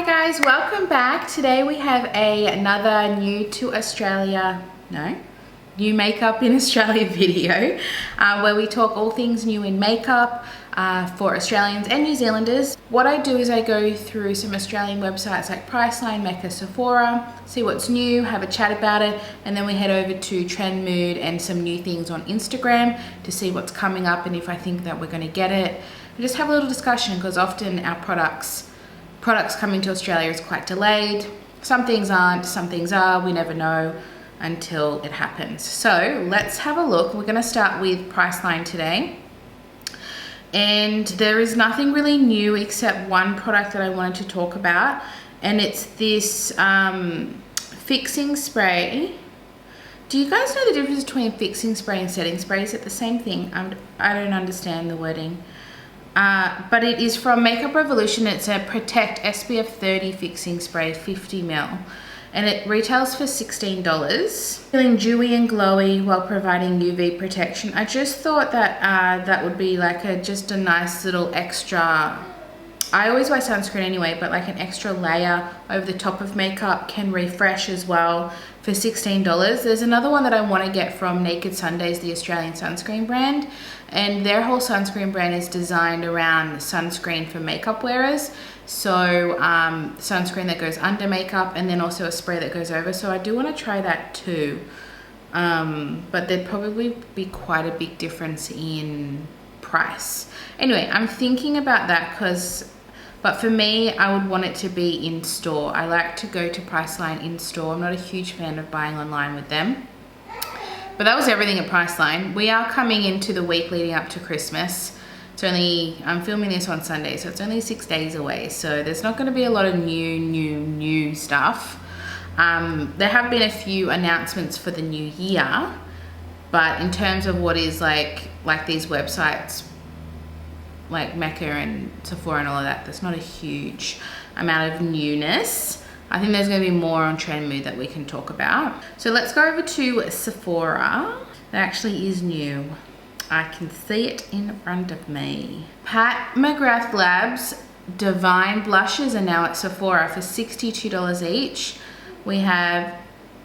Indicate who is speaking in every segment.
Speaker 1: Hi guys, welcome back. Today we have another new makeup in Australia video where we talk all things new in makeup for Australians and New Zealanders. What I do is I go through some Australian websites like Priceline, Mcgrath, Sephora, see what's new, have a chat about it, and then we head over to Trend Mood and some new things on Instagram to see what's coming up and if I think that we're going to get it. And just have a little discussion because often our products coming to Australia is quite delayed. Some things aren't, some things are, we never know until it happens. So let's have a look. We're gonna start with Priceline today. And there is nothing really new except one product that I wanted to talk about. And it's this fixing spray. Do you guys know the difference between fixing spray and setting spray? Is it the same thing? I don't understand the wording. But it is from Makeup Revolution. It's a Protect SPF 30 fixing spray, 50 ml, and it retails for $16. Feeling dewy and glowy while providing UV protection. I just thought that that would be like just a nice little extra. I always wear sunscreen anyway, but like an extra layer over the top of makeup can refresh as well for $16. There's another one that I want to get from Naked Sundays, the Australian sunscreen brand, and their whole sunscreen brand is designed around sunscreen for makeup wearers. So sunscreen that goes under makeup and then also a spray that goes over. So I do want to try that too, but there'd probably be quite a big difference in price. Anyway, I'm thinking about that but for me, I would want it to be in store. I like to go to Priceline in store. I'm not a huge fan of buying online with them. But that was everything at Priceline. We are coming into the week leading up to Christmas. I'm filming this on Sunday, so it's only 6 days away. So there's not gonna be a lot of new stuff. There have been a few announcements for the new year, but in terms of what is like these websites, like Mecca and Sephora and all of that, there's not a huge amount of newness. I think there's going to be more on Trend Mood that we can talk about. So let's go over to Sephora. That actually is new. I can see it in front of me. Mcgrath Labs Divine Blushes are now at Sephora for $62 each. We have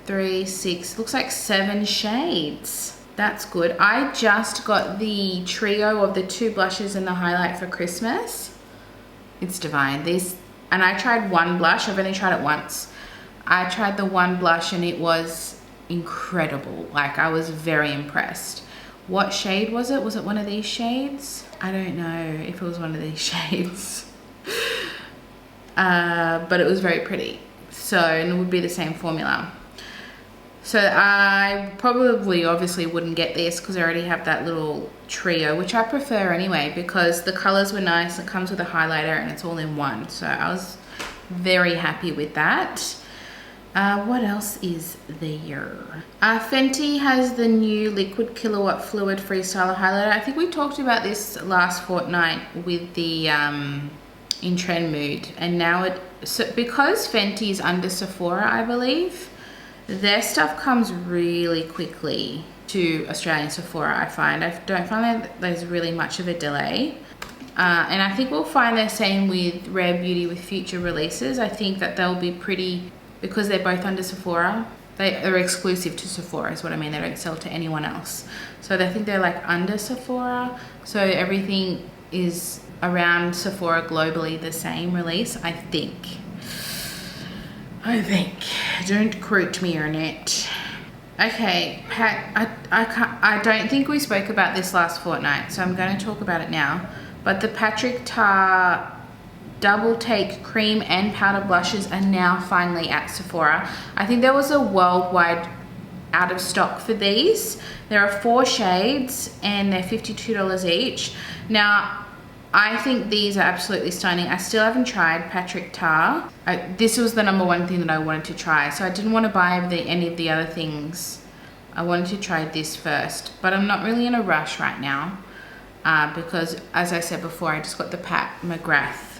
Speaker 1: 3, 6, looks like 7 shades. That's good. I just got the trio of the 2 blushes and the highlight for Christmas. It's divine. And I tried one blush. I've only tried it once. I tried the one blush and it was incredible. Like, I was very impressed. What shade was it? Was it one of these shades? I don't know if it was one of these shades. But it was very pretty. So, and it would be the same formula. So I probably obviously wouldn't get this because I already have that little trio, which I prefer anyway because the colors were nice. It comes with a highlighter and it's all in one. So I was very happy with that. What else is there? Fenty has the new Liquid Kilowatt Fluid Freestyler Highlighter. I think we talked about this last fortnight with the in Trend Mood. And now because Fenty is under Sephora, I believe, their stuff comes really quickly to Australian Sephora, I find. I don't find that there's really much of a delay. And I think we'll find the same with Rare Beauty with future releases. I think that they'll be pretty, because they're both under Sephora, they're exclusive to Sephora is what I mean. They don't sell to anyone else. So I think they're like under Sephora. So everything is around Sephora globally the same release, I think. Don't quote me on it. Okay, I don't think we spoke about this last fortnight, so I'm going to talk about it now. But the Tarte Double Take Cream and Powder Blushes are now finally at Sephora. I think there was a worldwide out of stock for these. There are 4 shades and they're $52 each. Now, I think these are absolutely stunning. I still haven't tried Tarte. This was the #1 thing that I wanted to try. So I didn't want to buy any of the other things. I wanted to try this first. But I'm not really in a rush right now. Because, as I said before, I just got the Mcgrath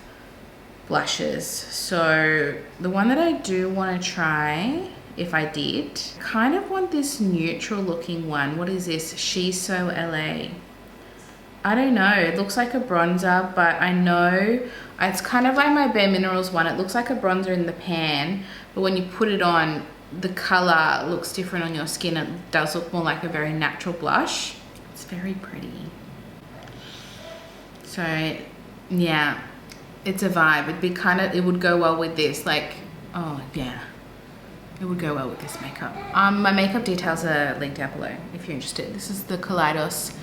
Speaker 1: blushes. So the one that I do want to try, if I did, kind of want this neutral looking one. What is this? She's So LA. I don't know, it looks like a bronzer, but I know It's kind of like my Bare Minerals one. It looks like a bronzer in the pan, but when you put it on, the color looks different on your skin. It does look more like a very natural blush. It's very pretty. So yeah, it's a vibe. It'd be kind of, it would go well with this. Like, oh yeah, it would go well with this makeup. My makeup details are linked down below if you're interested. This is the Kaleidos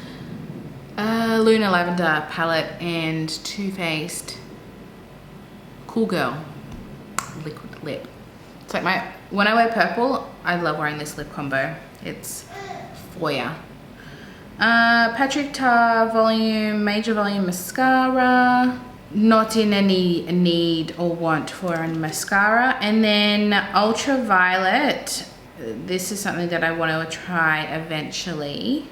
Speaker 1: Lunar Lavendar palette and Too Faced Cool Girl liquid lip. It's like when I wear purple, I love wearing this lip combo. It's fire. Patrick Ta Major Volume Mascara. Not in any need or want for a mascara. And then Ultraviolet. This is something that I want to try eventually.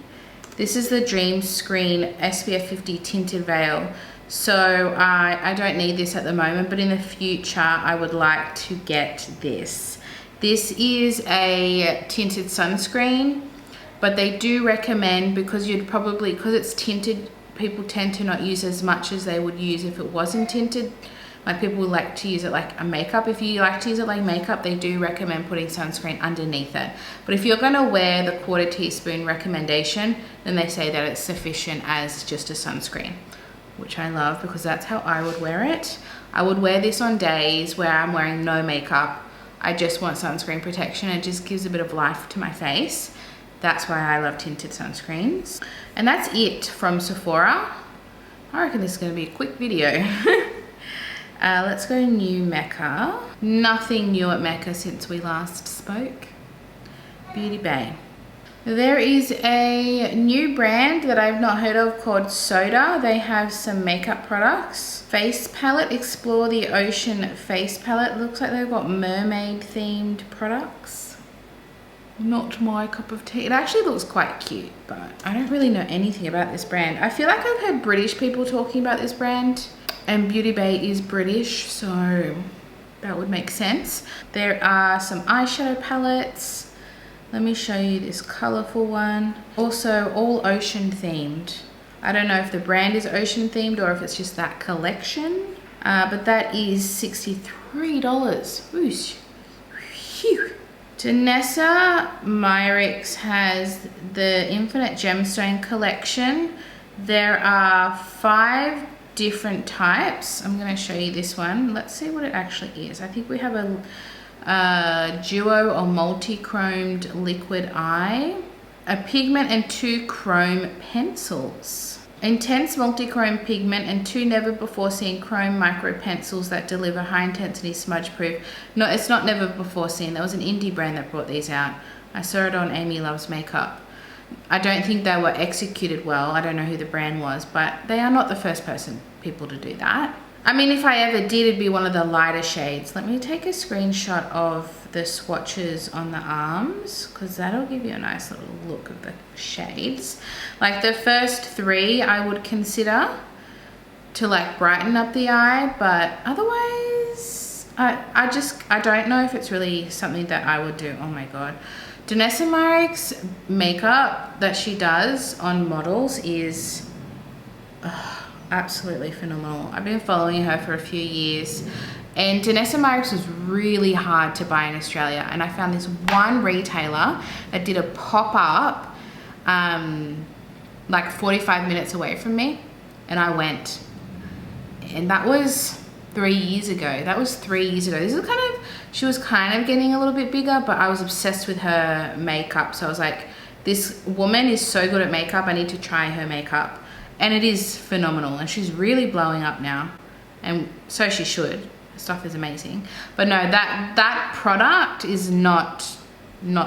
Speaker 1: This is the Dream Screen SPF 50 Tinted Veil. So I don't need this at the moment, but in the future I would like to get this. This is a tinted sunscreen, but they do recommend, because it's tinted, people tend to not use as much as they would use if it wasn't tinted. Like, people would like to use it like a makeup. If you like to use it like makeup, they do recommend putting sunscreen underneath it. But if you're gonna wear the 1/4 teaspoon recommendation, then they say that it's sufficient as just a sunscreen, which I love because that's how I would wear it. I would wear this on days where I'm wearing no makeup. I just want sunscreen protection. It just gives a bit of life to my face. That's why I love tinted sunscreens. And that's it from Sephora. I reckon this is gonna be a quick video. Let's go new Mecca. Nothing new at Mecca since we last spoke. Beauty Bay. There is a new brand that I've not heard of called Soda. They have some makeup products. Face palette, Explore the Ocean face palette. Looks like they've got mermaid themed products. Not my cup of tea. It actually looks quite cute, but I don't really know anything about this brand. I feel like I've heard British people talking about this brand, and Beauty Bay is British, so that would make sense. There are some eyeshadow palettes. Let me show you this colorful one. Also all ocean themed. I don't know if the brand is ocean themed or if it's just that collection, but that is $63. Whoosh. Phew. Danessa Myricks has the Infinite Gemstone collection. There are 5 different types. I'm going to show you this one. Let's see what it actually is. I think we have a duo or multi-chromed liquid eye, a pigment and 2 chrome pencils. Intense multi-chrome pigment and 2 never before seen chrome micro pencils that deliver high intensity smudge proof. No, it's not never before seen. There was an indie brand that brought these out. I saw it on Amy Loves Makeup. I don't think they were executed well. I don't know who the brand was, but they are not the first people to do that. I mean, if I ever did, it'd be one of the lighter shades. Let me take a screenshot of the swatches on the arms, because that'll give you a nice little look of the shades. Like the first 3 I would consider to like brighten up the eye, but otherwise I don't know if it's really something that I would do. Oh my god. Danessa Myricks makeup that she does on models is absolutely phenomenal. I've been following her for a few years, and Danessa Myricks was really hard to buy in Australia, and I found this one retailer that did a pop-up like 45 minutes away from me, and I went, and that was 3 years ago. That was 3 years ago. This is she was kind of getting a little bit bigger, but I was obsessed with her makeup, so I was like, this woman is so good at makeup, I need to try her makeup. And it is phenomenal, and she's really blowing up now, and so she should. Her stuff is amazing. But no, that product is not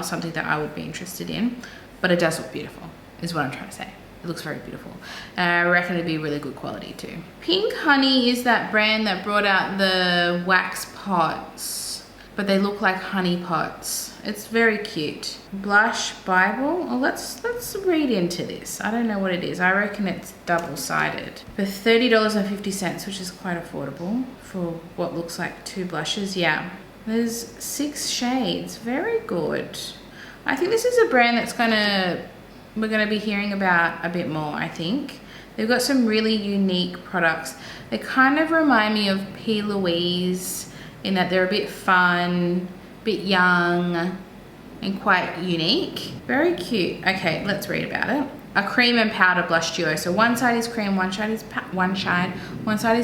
Speaker 1: something that I would be interested in, but it does look beautiful, is what I'm trying to say. It looks very beautiful. I reckon it'd be really good quality too. Pink Honey is that brand that brought out the wax pots, but they look like honey pots. It's very cute. Blush Bible. Oh, let's read into this. I don't know what it is. I reckon it's double-sided. For $30.50, which is quite affordable for what looks like 2 blushes. Yeah. There's 6 shades. Very good. I think this is a brand that's we're gonna be hearing about a bit more, I think. They've got some really unique products. They kind of remind me of P. Louise in that they're a bit fun, a bit young, and quite unique. Very cute. Okay, let's read about it. A cream and powder blush duo. So one side is cream, one side is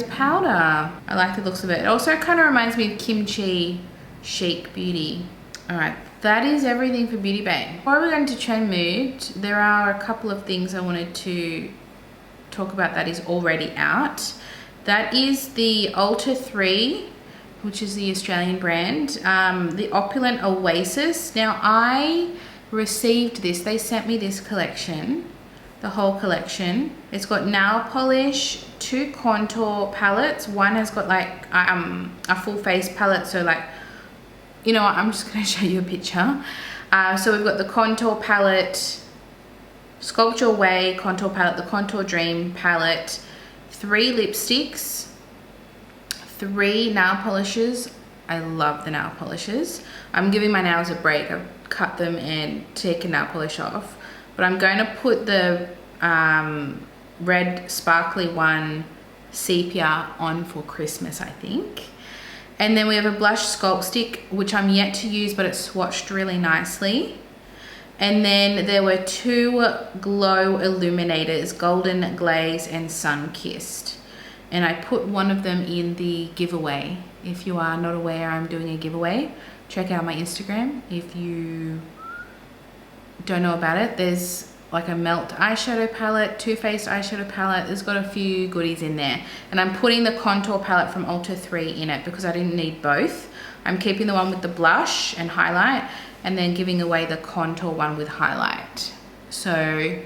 Speaker 1: powder. I like the looks of it. It also kind of reminds me of Kimchi Chic Beauty. All right, that is everything for Beauty Bay. Before we go into Trend Mood, there are a couple of things I wanted to talk about that is already out. That is the Ulta 3, which is the Australian brand, the Opulent Oasis. Now I received this, they sent me this collection, the whole collection. It's got nail polish, 2 contour palettes. One has got like a full face palette, so like, you know what, I'm just gonna show you a picture. So we've got the contour palette, Sculpture Way contour palette, the Contour Dream palette, 3 lipsticks, 3 nail polishes. I love the nail polishes. I'm giving my nails a break. I've cut them and taken nail polish off. But I'm going to put the red sparkly one, sepia, on for Christmas, I think. And then we have a blush sculpt stick, which I'm yet to use, but it's swatched really nicely. And then there were 2 glow illuminators, Golden Glaze and Sun Kissed. And I put one of them in the giveaway. If you are not aware, I'm doing a giveaway. Check out my Instagram if you don't know about it. There's like a Melt eyeshadow palette, Too Faced eyeshadow palette. There's got a few goodies in there. And I'm putting the contour palette from Ulta 3 in it because I didn't need both. I'm keeping the one with the blush and highlight and then giving away the contour one with highlight. So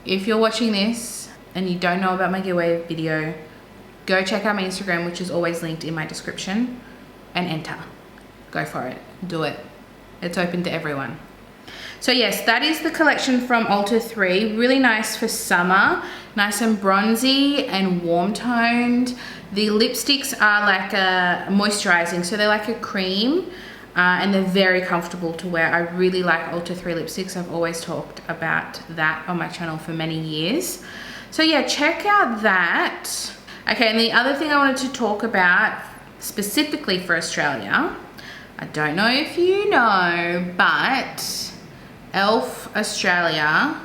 Speaker 1: if you're watching this and you don't know about my giveaway video, go check out my Instagram, which is always linked in my description, and enter. Go for it, do it. It's open to everyone. So yes, that is the collection from Ulta 3. Really nice for summer, nice and bronzy and warm toned. The lipsticks are like a moisturizing, so they're like a cream, and they're very comfortable to wear. I really like Ulta 3 lipsticks. I've always talked about that on my channel for many years. So yeah, check out that. Okay, and the other thing I wanted to talk about specifically for Australia, I don't know if you know, but Elf Australia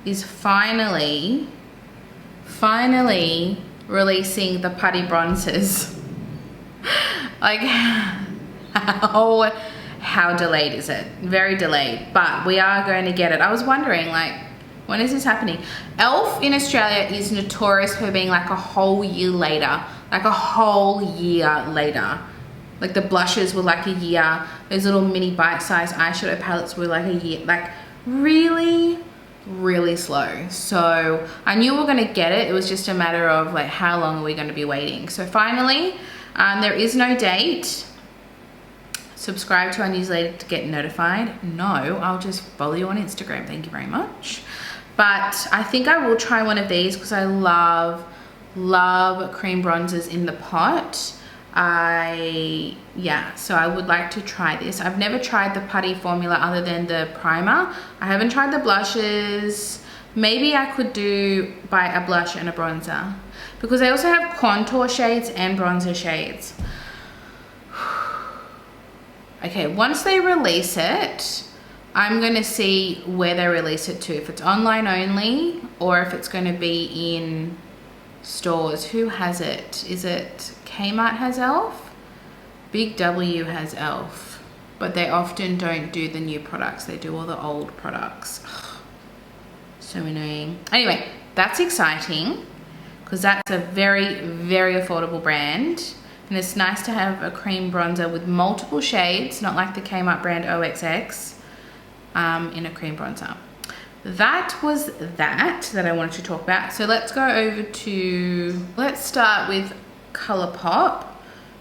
Speaker 1: is finally releasing the Putty bronzers. Like, how delayed is it? Very delayed, but we are going to get it. I was wondering, like, when is this happening? Elf in Australia is notorious for being like a whole year later. Like a whole year later. Like the blushes were like a year. Those little mini bite-sized eyeshadow palettes were like a year. Like really, really slow. So I knew we were gonna get it. It was just a matter of like, how long are we gonna be waiting? So finally, there is no date. Subscribe to our newsletter to get notified. No, I'll just follow you on Instagram. Thank you very much. But I think I will try one of these because I love cream bronzers in the pot. So I would like to try this. I've never tried the Putty formula other than the primer. I haven't tried the blushes. Maybe I could buy a blush and a bronzer because they also have contour shades and bronzer shades. Okay, once they release it, I'm going to see where they release it to. If it's online only or if it's going to be in stores. Who has it? Is it Kmart has Elf? Big W has Elf. But they often don't do the new products. They do all the old products. Ugh, so annoying. Anyway, that's exciting because that's a very, very affordable brand. And it's nice to have a cream bronzer with multiple shades, not like the Kmart brand OXX, in a cream bronzer. That was that I wanted to talk about. So let's go over to, let's start with Colourpop.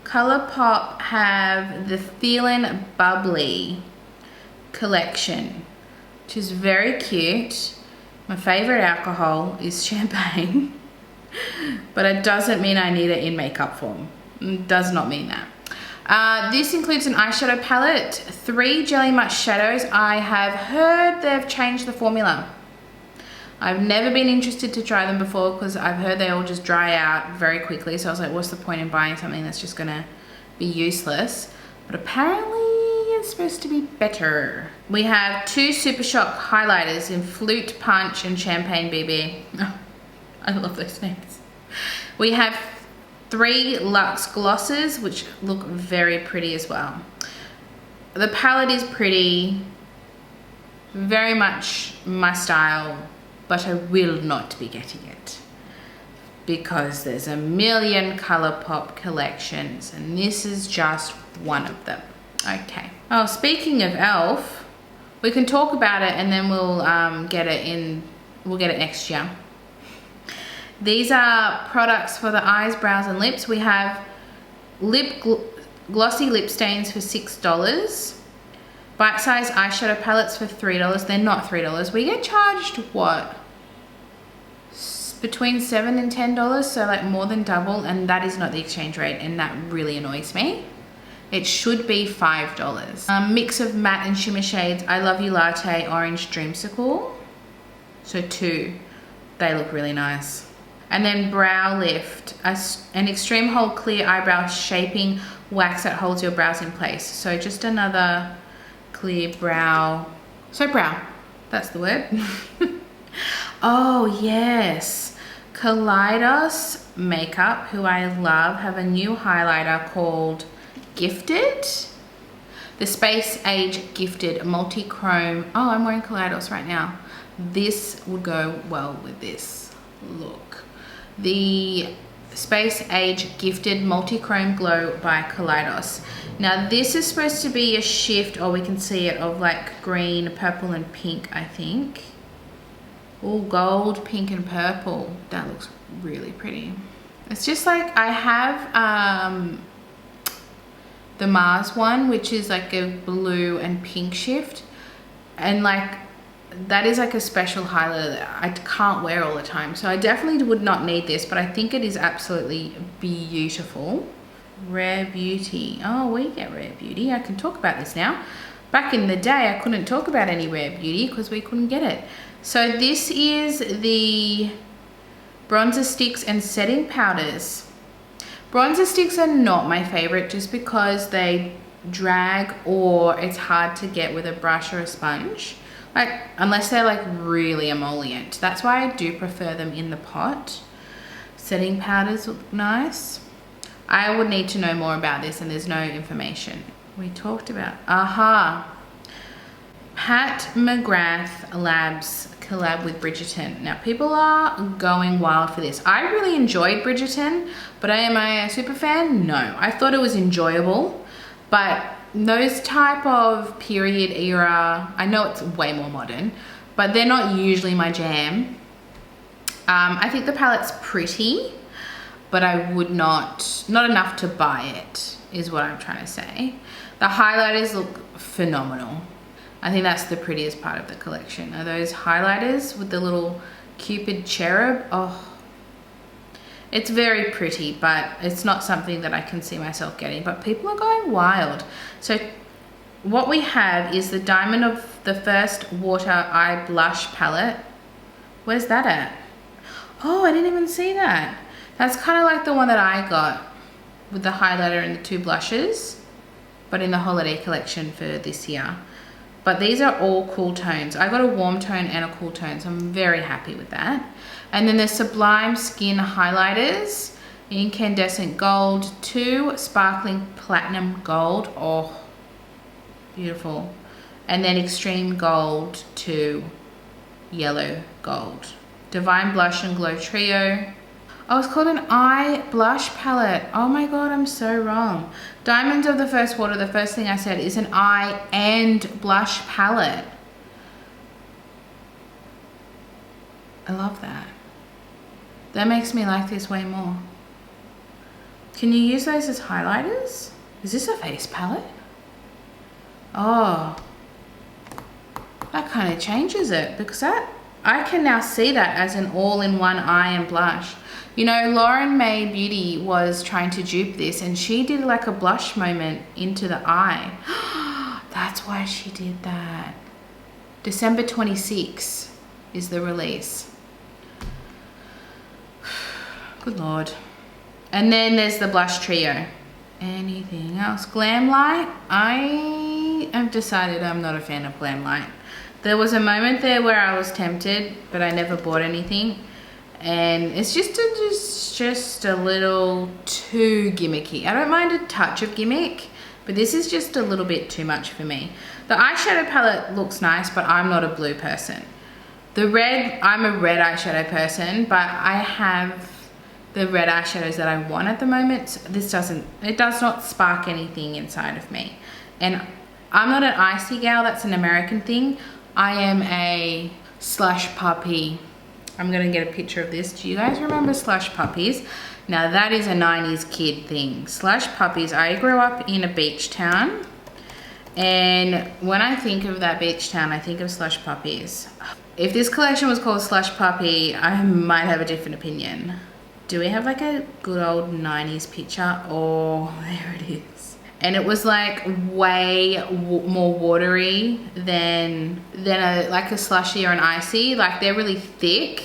Speaker 1: Colourpop have the Feelin' Bubbly collection, which is very cute. My favorite alcohol is champagne, but it doesn't mean I need it in makeup form. Does not mean that. This includes an eyeshadow palette, 3 Jelly Much shadows. I have heard they've changed the formula. I've never been interested to try them before because I've heard they all just dry out very quickly. So I was like, what's the point in buying something that's just gonna be useless? But apparently it's supposed to be better. We have 2 Super Shock highlighters in Flute Punch and Champagne BB. Oh, I love those names. We have 3 Luxe glosses, which look very pretty as well. The palette is pretty, very much my style, but I will not be getting it because there's a million ColourPop collections and this is just one of them. Okay. Oh, speaking of e.l.f., we can talk about it and then we'll get it next year. These are products for the eyes, brows and lips. We have glossy lip stains for $6. Bite-size eyeshadow palettes for $3. They're not $3. We get charged, what? Between $7 and $10, so like more than double, and that is not the exchange rate, and that really annoys me. It should be $5. Mix of matte and shimmer shades. I Love You Latte, Orange Dreamsicle. So 2. They look really nice. And then Brow Lift, an extreme hold clear eyebrow shaping wax that holds your brows in place. So just another clear brow. So brow, that's the word. Oh yes, Kaleidos Makeup, who I love, have a new highlighter called Gifted. The Space Age Gifted Multi-Chrome. Oh, I'm wearing Kaleidos right now. This would go well with this look. The Space Age Gifted Multi-Chrome Glow by Kaleidos. Now this is supposed to be a shift, or we can see it, of like green, purple and pink, I think. Oh, gold, pink and purple. That looks really pretty. It's just like, I have the Mars one, which is like a blue and pink shift. And like, that is like a special highlighter that I can't wear all the time. So I definitely would not need this, but I think it is absolutely beautiful. Rare Beauty. Oh, we get Rare Beauty. I can talk about this now. Back in the day, I couldn't talk about any Rare Beauty because we couldn't get it. So this is the bronzer sticks and setting powders. Bronzer sticks are not my favorite just because they drag, or it's hard to get with a brush or a sponge. Like, unless they're like really emollient. That's why I do prefer them in the pot. Setting powders look nice. I would need to know more about this and there's no information. We talked about, Pat Mcgrath Labs collab with Bridgerton. Now people are going wild for this. I really enjoyed Bridgerton, but am I a super fan? No. I thought it was enjoyable, but those type of period era, I know it's way more modern, but they're not usually my jam. I think the palette's pretty, but I would not enough to buy it, is what I'm trying to say. The highlighters look phenomenal. I think that's the prettiest part of the collection, are those highlighters with the little Cupid cherub. Oh, it's very pretty, but it's not something that I can see myself getting, but people are going wild. So what we have is the Diamond of the First Water Eye Blush Palette. Where's that at? Oh, I didn't even see that. That's kind of like the one that I got with the highlighter and the 2 blushes, but in the holiday collection for this year. But these are all cool tones. I got a warm tone and a cool tone, so I'm very happy with that. And then the Sublime Skin highlighters, Incandescent Gold, 2 Sparkling Platinum Gold. Oh, beautiful. And then Extreme Gold, 2 Yellow Gold. Divine Blush and Glow Trio. Oh, it's called an eye blush palette. Oh my God, I'm so wrong. Diamonds of the First Water, the first thing I said, is an eye and blush palette. I love that. That makes me like this way more. Can you use those as highlighters? Is this a face palette? Oh, that kind of changes it, because that, I can now see that as an all-in-one eye and blush. You know, Lauren May Beauty was trying to dupe this and she did like a blush moment into the eye. That's why she did that. December 26 is the release. Good Lord. And then there's the blush trio. Anything else? Glam Light. I have decided I'm not a fan of Glam Light. There was a moment there where I was tempted, but I never bought anything. And it's just a little too gimmicky. I don't mind a touch of gimmick, but this is just a little bit too much for me. The eyeshadow palette looks nice, but I'm not a blue person. The red, I'm a red eyeshadow person, but I have the red eyeshadows that I want at the moment. So it does not spark anything inside of me. And I'm not an Icee gal, that's an American thing. I am a Slush puppy. I'm gonna get a picture of this. Do you guys remember Slush Puppies? Now that is a 90s kid thing. Slush Puppies, I grew up in a beach town. And when I think of that beach town, I think of Slush Puppies. If this collection was called Slush Puppy, I might have a different opinion. Do we have like a good old 90s picture? Oh, there it is. And it was like way more watery than like a Slushie or an Icee. Like they're really thick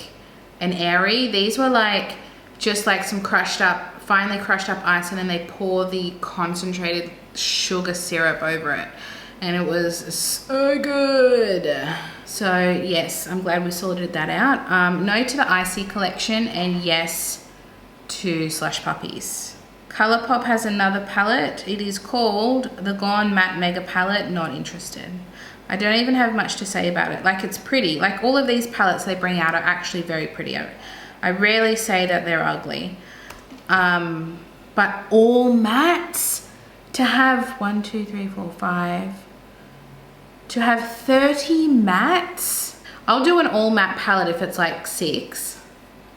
Speaker 1: and airy. These were like just like some finely crushed up ice, and then they pour the concentrated sugar syrup over it. And it was so good. So yes, I'm glad we sorted that out. No to the Icee collection, and yes to Slush Puppies. Colourpop has another palette. It is called the Gone Matte Mega Palette. Not interested. I don't even have much to say about it. Like, it's pretty. Like, all of these palettes they bring out are actually very pretty. I rarely say that they're ugly. But all mattes, to have 1, 2, 3, 4, 5, to have 30 mattes. I'll do an all matte palette if it's like 6,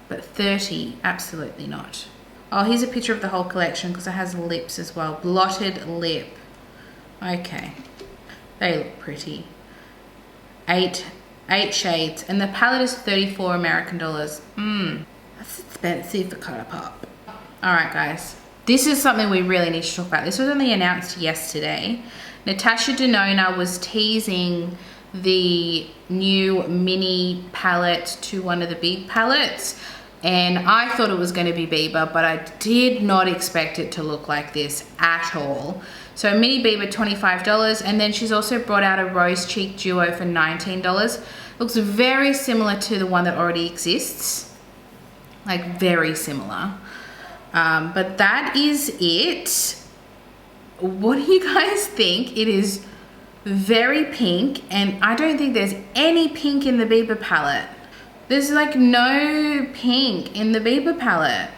Speaker 1: but 30, absolutely not. Oh, here's a picture of the whole collection because it has lips as well. Blotted lip. Okay. They look pretty. 8 shades. And the palette is 34 American dollars. That's expensive for Colourpop. Alright guys. This is something we really need to talk about. This was only announced yesterday. Natasha Denona was teasing the new mini palette to one of the big palettes. And I thought it was going to be Bieber, but I did not expect it to look like this at all. So mini Bieber, $25. And then she's also brought out a Rose Cheek Duo for $19. Looks very similar to the one that already exists. Like very similar. But that is it. What do you guys think? It is very pink, and I don't think there's any pink in the Bieber palette. There's like no pink in the Bieber palette.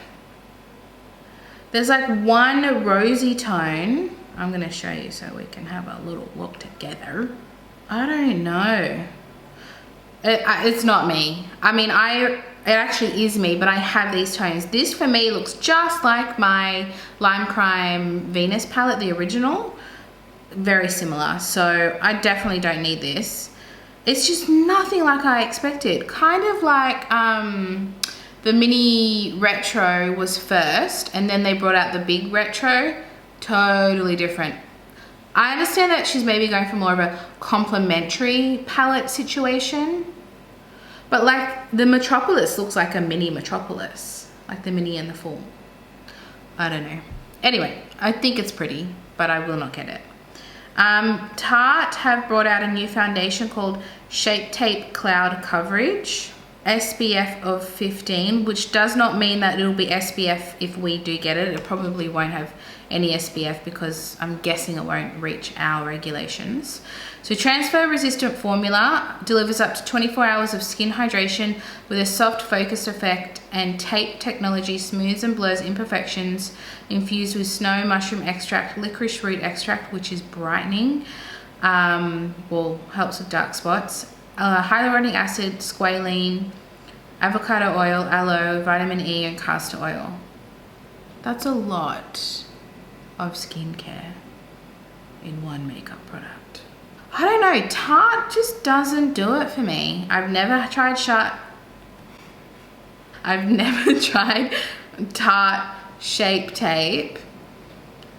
Speaker 1: There's like one rosy tone. I'm gonna show you so we can have a little look together. I don't know. It's not me. I mean, it actually is me, but I have these tones. This for me looks just like my Lime Crime Venus palette, the original. Very similar, so I definitely don't need this. It's just nothing like I expected. Kind of like the mini retro was first, and then they brought out the big retro. Totally different. I understand that she's maybe going for more of a complementary palette situation. But like the Metropolis looks like a mini Metropolis. Like the mini and the full. I don't know. Anyway, I think it's pretty, but I will not get it. Tarte have brought out a new foundation called Shape Tape Cloud Coverage, SPF of 15, which does not mean that it'll be SPF if we do get it. It probably won't have any SPF because I'm guessing it won't reach our regulations. So transfer resistant formula delivers up to 24 hours of skin hydration with a soft focused effect, and tape technology smooths and blurs imperfections, infused with snow mushroom extract, licorice root extract, which is brightening, well, helps with dark spots, hyaluronic acid, squalene, avocado oil, aloe, vitamin E, and castor oil. That's a lot of skincare in one makeup product. I don't know, Tarte just doesn't do it for me. I've never tried Tarte Shape Tape.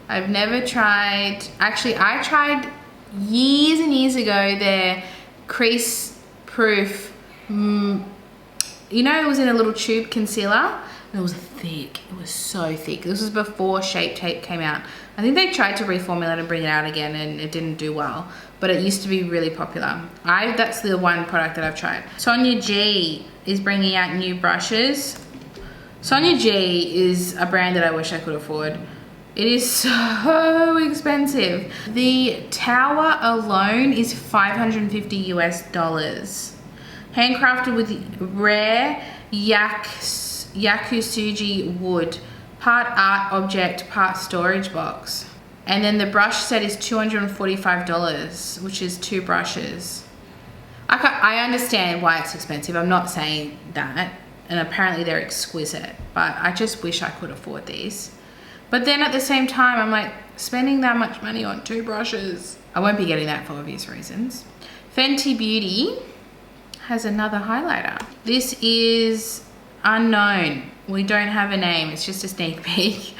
Speaker 1: I've never tried, actually I tried years and years ago their crease proof, you know, it was in a little tube concealer. It was thick. It was so thick. This was before Shape Tape came out. I think they tried to reformulate and bring it out again and it didn't do well. But it used to be really popular. That's the one product that I've tried. Sonia G is bringing out new brushes. Sonia G is a brand that I wish I could afford. It is so expensive. The tower alone is $550 US. Handcrafted with rare Yakusuji wood, part art object, part storage box. And then the brush set is $245, which is 2 brushes. I understand why it's expensive. I'm not saying that. And apparently they're exquisite, but I just wish I could afford these. But then at the same time, I'm like, spending that much money on 2 brushes. I won't be getting that for obvious reasons. Fenty Beauty has another highlighter. This is unknown. We don't have a name, it's just a sneak peek.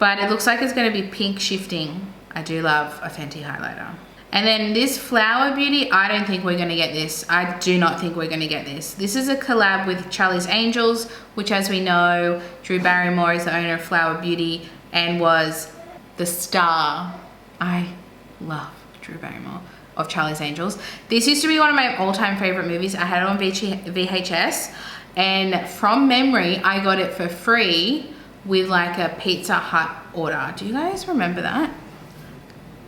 Speaker 1: But it looks like it's gonna be pink shifting. I do love a Fenty highlighter. And then this Flower Beauty, I don't think we're gonna get this. I do not think we're gonna get this. This is a collab with Charlie's Angels, which as we know, Drew Barrymore is the owner of Flower Beauty and was the star. I love Drew Barrymore of Charlie's Angels. This used to be one of my all-time favorite movies. I had it on VHS, and from memory, I got it for free with like a Pizza Hut order. Do you guys remember that?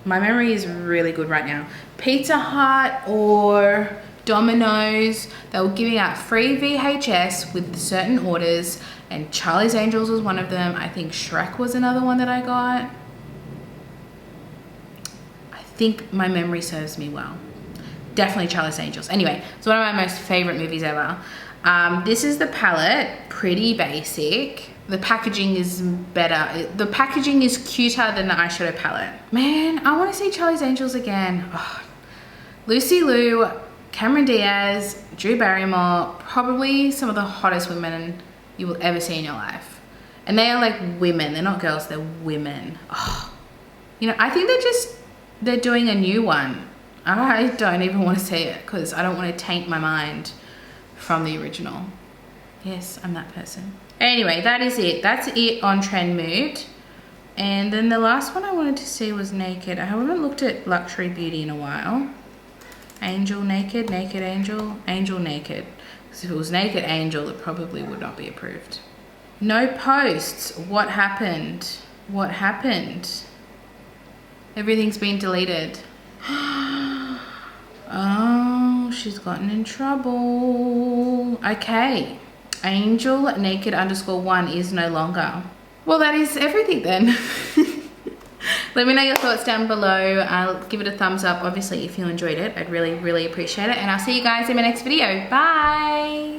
Speaker 1: My memory is really good right now. Pizza Hut or Domino's, they were giving out free VHS with certain orders, and Charlie's Angels was one of them. I think Shrek was another one that I got. I think my memory serves me well. Definitely Charlie's Angels. Anyway, it's one of my most favorite movies ever. This is the palette, pretty basic. The packaging is better. The packaging is cuter than the eyeshadow palette. Man, I want to see Charlie's Angels again. Oh. Lucy Liu, Cameron Diaz, Drew Barrymore, probably some of the hottest women you will ever see in your life. And they are like women, they're not girls, they're women. Oh. You know, I think they're doing a new one. I don't even want to see it because I don't want to taint my mind from the original. Yes, I'm that person. Anyway, that is it. That's it on Trend Mood. And then the last one I wanted to see was Naked. I haven't looked at Luxury Beauty in a while. Angel Naked, Naked Angel, Angel Naked. Because if it was Naked Angel, it probably would not be approved. No posts. What happened? What happened? Everything's been deleted. Oh, she's gotten in trouble. Okay. Angel Naked _1 is no longer. Well, that is everything then. Let me know your thoughts down below. I'll give it a thumbs up, obviously, if you enjoyed it. I'd really, really appreciate it. And I'll see you guys in my next video. Bye.